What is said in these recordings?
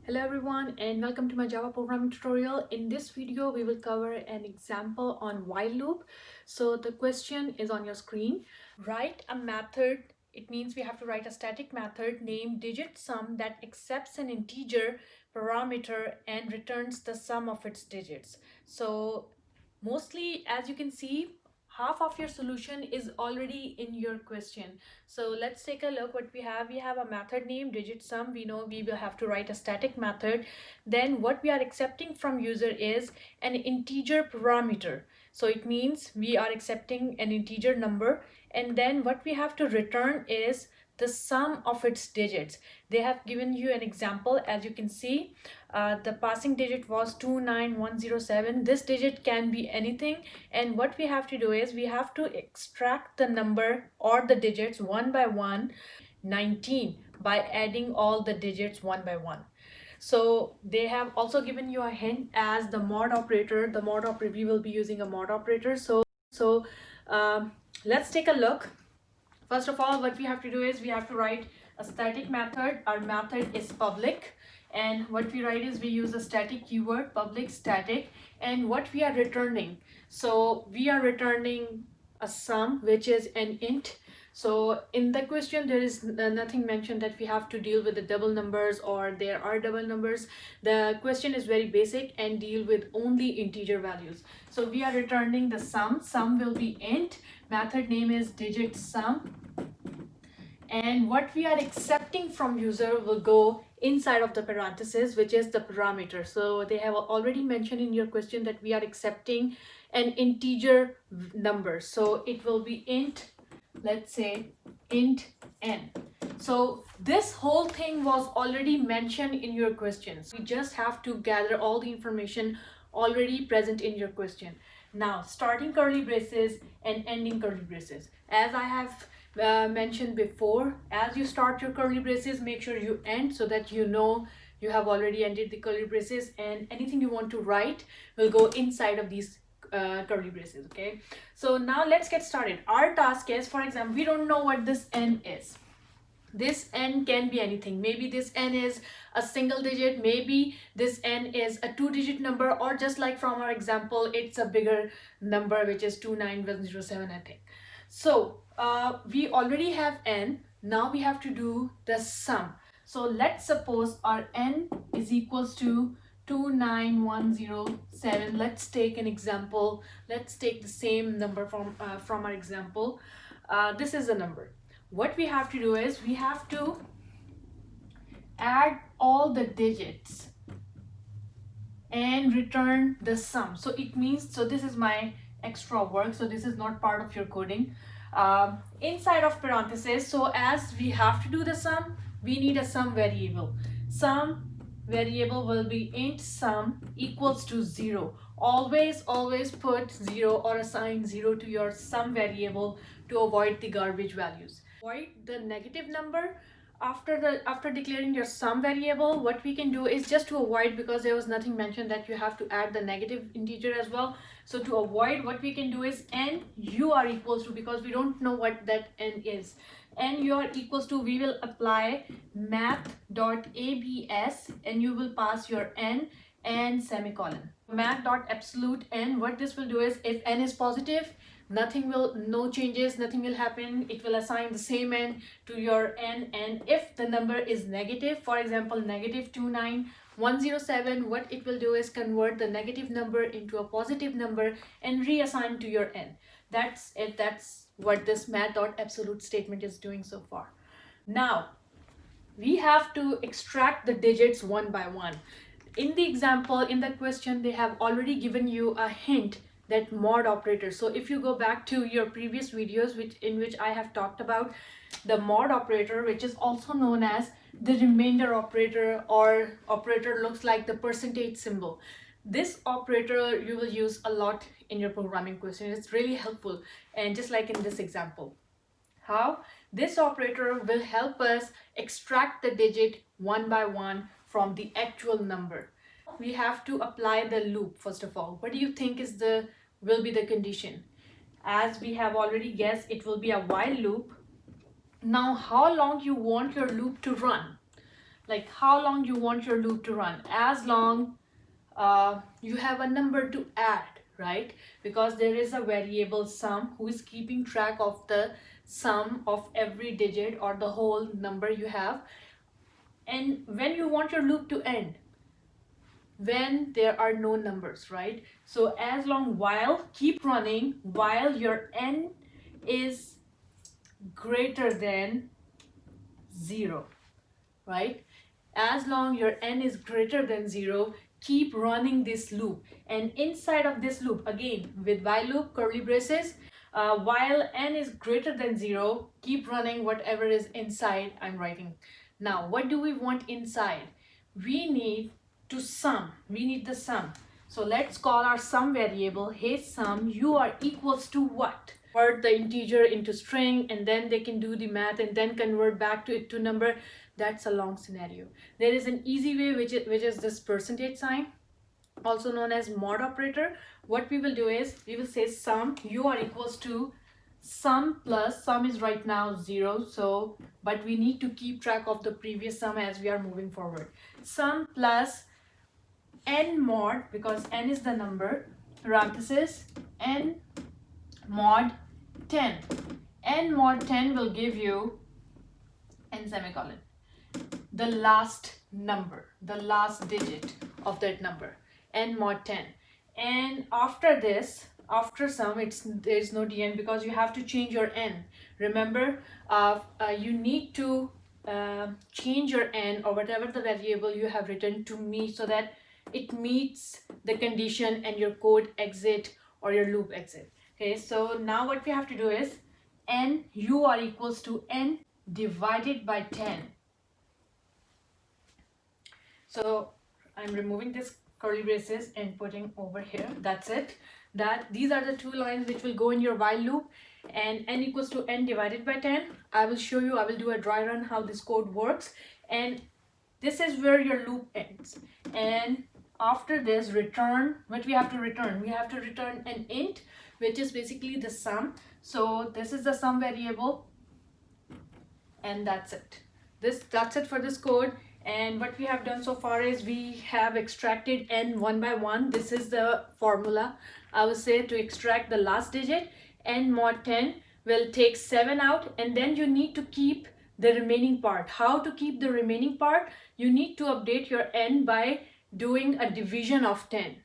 Hello everyone and welcome to my Java programming tutorial. In this video we will cover an example on while loop. So the question is on your screen. Write a method. It means we have to write a static method named digitSum that accepts an integer parameter and returns the sum of its digits. So mostly, as you can see, half of your solution is already in your question. So let's take a look what we have. We have a method named digitSum. We know we will have to write a static method. Then what we are accepting from user is an integer parameter. So it means we are accepting an integer number, and then what we have to return is the sum of its digits. They have given you an example. As you can see, the passing digit was 29107. This digit can be anything, and what we have to do is we have to extract the number or the digits one by one, 19, by adding all the digits one by one. So they have also given you a hint as the mod operator. We will be using a mod operator. So let's take a look. First of all, what we have to do is we have to write a static method. Our method is public, and what we write is we use a static keyword, public static, and what we are returning. So we are returning a sum, which is an int. So in the question there is nothing mentioned that we have to deal with the double numbers or there are double numbers. The question is very basic and deal with only integer values. So we are returning the sum will be int, method name is digitSum, and what we are accepting from user will go inside of the parenthesis, which is the parameter. So they have already mentioned in your question that we are accepting an integer number, so it will be int, let's say int n. So this whole thing was already mentioned in your questions. We just have to gather all the information already present in your question. Now, starting curly braces and ending curly braces. As I have mentioned before, as you start your curly braces, make sure you end so that you know you have already ended the curly braces, and anything you want to write will go inside of these curly braces. Okay, so now let's get started. Our task is, for example, we don't know what this n is. This n can be anything. Maybe this n is a single digit, maybe this n is a two-digit number, or just like from our example, it's a bigger number, which is 29107, I think. So we already have n. Now we have to do the sum. So let's suppose our n is equals to 29107. Let's take an example. Let's take the same number from our example. This is the number. What we have to do is we have to add all the digits and return the sum. So it means, so this is my extra work, so this is not part of your coding. Inside of parentheses, so as we have to do the sum, we need a sum variable. Sum variable will be int sum equals to 0. Always put 0 or assign 0 to your sum variable to avoid the garbage values. Avoid the negative number after declaring your sum variable. What we can do is, just to avoid, because there was nothing mentioned that you have to add the negative integer as well, so to avoid, what we can do is n u are equals to, because we don't know what that n is, n u are equals to, we will apply math.abs and you will pass your n and semicolon. Math.absolute n, what this will do is, if n is positive, no changes, nothing will happen. It will assign the same n to your n, and if the number is negative, for example negative 29107, what it will do is convert the negative number into a positive number and reassign to your n. That's it. That's what this math.absolute statement is doing so far. Now we have to extract the digits one by one. In the example, in the question, they have already given you a hint, that mod operator. So if you go back to your previous videos in which I have talked about the mod operator, which is also known as the remainder operator, or operator looks like the percentage symbol. This operator you will use a lot in your programming question. It's really helpful, and just like in this example. How? This operator will help us extract the digit one by one from the actual number. We have to apply the loop. First of all, what do you think will be the condition? As we have already guessed, it will be a while loop. Now, how long you want your loop to run? like how long you want your loop to run, as long you have a number to add, right? Because there is a variable sum who is keeping track of the sum of every digit or the whole number you have. And when you want your loop to end, when there are no numbers, right? So as long, while, keep running while your n is greater than 0, right? As long your n is greater than 0, keep running this loop. And inside of this loop, again with while loop, curly braces, while n is greater than 0, keep running whatever is inside I'm writing. Now what do we want inside? We need to sum, we need the sum. So let's call our sum variable, hey sum, you are equals to what? Convert the integer into string, and then they can do the math and then convert back to it to number. That's a long scenario. There is an easy way, which is this percentage sign, also known as mod operator. What we will do is we will say sum, you are equals to sum plus, sum is right now 0, so but we need to keep track of the previous sum as we are moving forward. Sum plus n mod, because n is the number, parenthesis n mod 10. N mod 10 will give you, n semicolon, the last number, the last digit of that number, n mod 10. And after this, after sum, there's no dn because you have to change your n. Remember, you need to change your n or whatever the variable you have written to meet, so that it meets the condition and your code exit or your loop exit. Okay, so now what we have to do is n, you are equals to n divided by 10. So I'm removing this curly braces and putting over here. That's it. These are the two lines which will go in your while loop, and n equals to n divided by 10. I will show you, I will do a dry run how this code works, and this is where your loop ends. And after this, return, what we have to return? We have to return an int, which is basically the sum. So this is the sum variable, and that's it. That's it for this code. And what we have done so far is we have extracted n one by one. This is the formula, I would say, to extract the last digit. N mod 10 will take 7 out, and then you need to keep the remaining part. How to keep the remaining part? You need to update your n by doing a division of 10.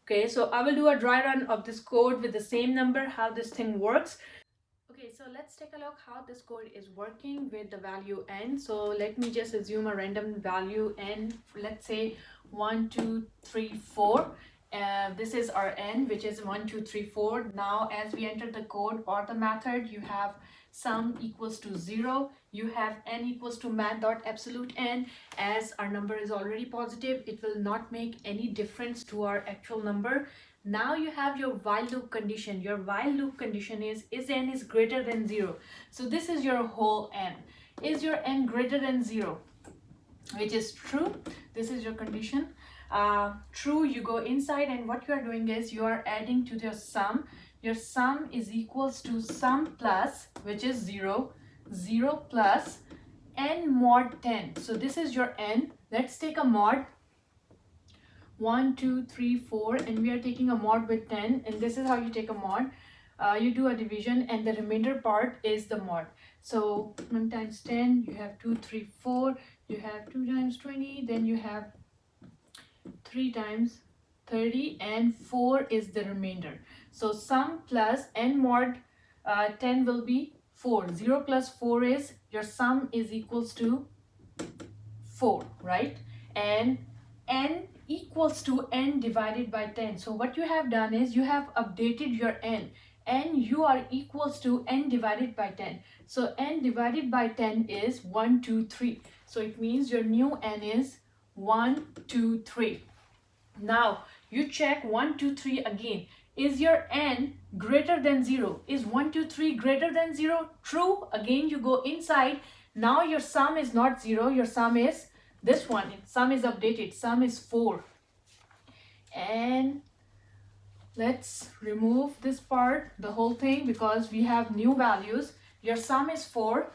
Okay, so I will do a dry run of this code with the same number, how this thing works. Okay, so let's take a look how this code is working with the value n. So let me just assume a random value n, let's say 1, 2, 3, 4. This is our n, which is 1, 2, 3, 4. Now as we enter the code or the method, you have sum equals to 0, you have n equals to math.absolute n. As our number is already positive, it will not make any difference to our actual number. Now you have your while loop condition. Your while loop condition is n is greater than 0. So this is your whole n. Is your n greater than 0? Which is true. This is your condition. True, you go inside, and what you are doing is you are adding to your sum. Your sum is equals to sum plus, which is 0, 0 plus n mod 10. So this is your n. Let's take a mod. 1, 2, 3, 4, and we are taking a mod with 10, and this is how you take a mod. You do a division, and the remainder part is the mod. So 1 times 10, you have 2, 3, 4, you have 2 times 20, then you have 3 times 30, and 4 is the remainder. So sum plus n mod 10 will be 4. 0 plus 4 is, your sum is equals to 4, right? And n equals to n divided by 10. So what you have done is you have updated your n, and you are equals to n divided by 10. So n divided by 10 is 1, 2, 3. So it means your new n is 1, 2, 3. Now you check 1, 2, 3 again. Is your n greater than 0? Is 1, 2, 3 greater than 0? True. Again you go inside. Now your sum is not 0, your sum is this one. Sum is updated, sum is 4. And let's remove this part, the whole thing, because we have new values. Your sum is 4.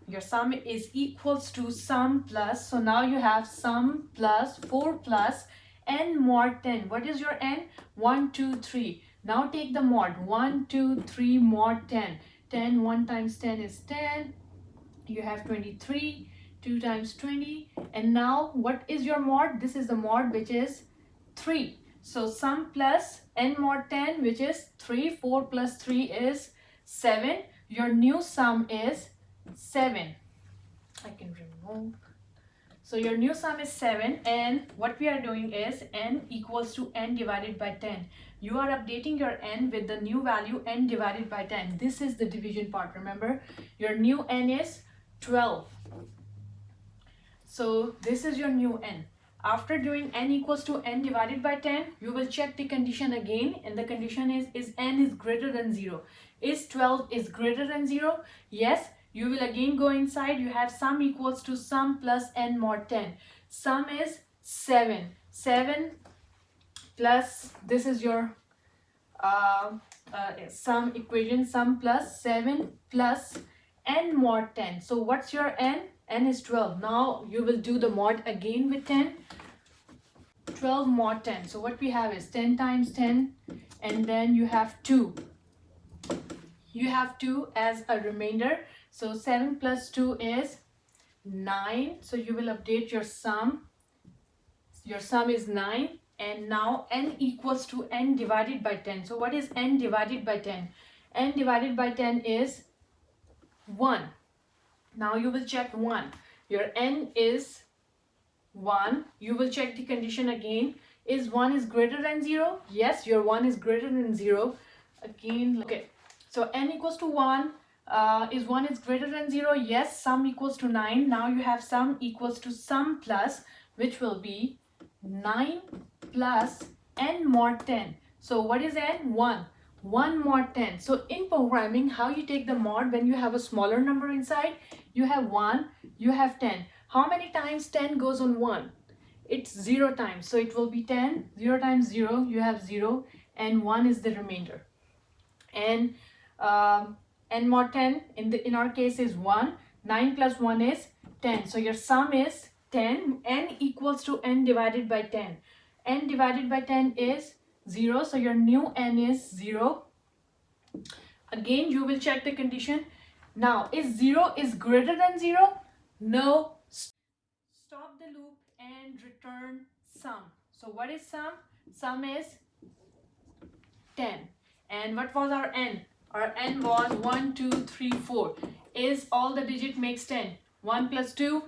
your sum is equals to sum plus, so now you have sum plus 4 plus n mod 10. What is your n? 1, 2, 3. Now take the mod. 1, 2, 3 mod 10. 10, 1 times 10 is 10. You have 23. 2 times 20. And now what is your mod? This is the mod, which is 3. So sum plus n mod 10, which is 3. 4 plus 3 is 7. Your new sum is 7. I can remove. So your new sum is 7, and what we are doing is n equals to n divided by 10. You are updating your n with the new value n divided by 10. This is the division part. Remember, your new n is 12. So this is your new n. After doing n equals to n divided by 10, you will check the condition again, and the condition is n is greater than 0. Is 12 is greater than 0? Yes. You will again go inside. You have sum equals to sum plus n mod 10. Sum is 7. 7 plus, this is your sum equation, sum plus 7 plus n mod 10. So what's your n? N is 12. Now you will do the mod again with 10. 12 mod 10. So what we have is 10 times 10, and then you have 2. You have 2 as a remainder. So 7 plus 2 is 9. So you will update your sum. Your sum is 9. And now n equals to n divided by 10. So what is n divided by 10? N divided by 10 is 1. Now you will check 1. Your n is 1. You will check the condition again. Is 1 is greater than 0? Yes, your 1 is greater than 0. Again, okay. So n equals to 1. Is 1 is greater than 0? Yes, sum equals to 9. Now you have sum equals to sum plus, which will be 9 plus n mod 10. So what is n? 1. 1 mod 10. So in programming, how you take the mod when you have a smaller number inside? You have 1, you have 10. How many times 10 goes on 1? It's 0 times. So it will be 10. 0 times 0, you have 0, and 1 is the remainder. And n mod 10 in our case is 1. 9 plus 1 is 10. So your sum is 10. N equals to n divided by 10. N divided by 10 is 0. So your new n is 0. Again, you will check the condition. Now, is 0 is greater than 0? No. Stop the loop and return sum. So what is sum? Sum is 10. And what was our n? Our n was 1, 2, 3, 4. Is all the digit makes 10. 1 plus 2,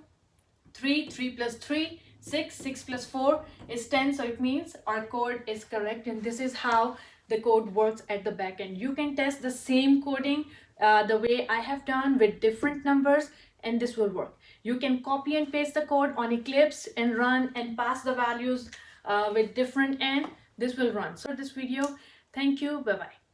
3, 3 plus 3, 6, 6 plus 4 is 10. So it means our code is correct, and this is how the code works at the back end. You can test the same coding the way I have done with different numbers, and this will work. You can copy and paste the code on Eclipse and run and pass the values with different n. This will run. So this video, thank you. Bye bye.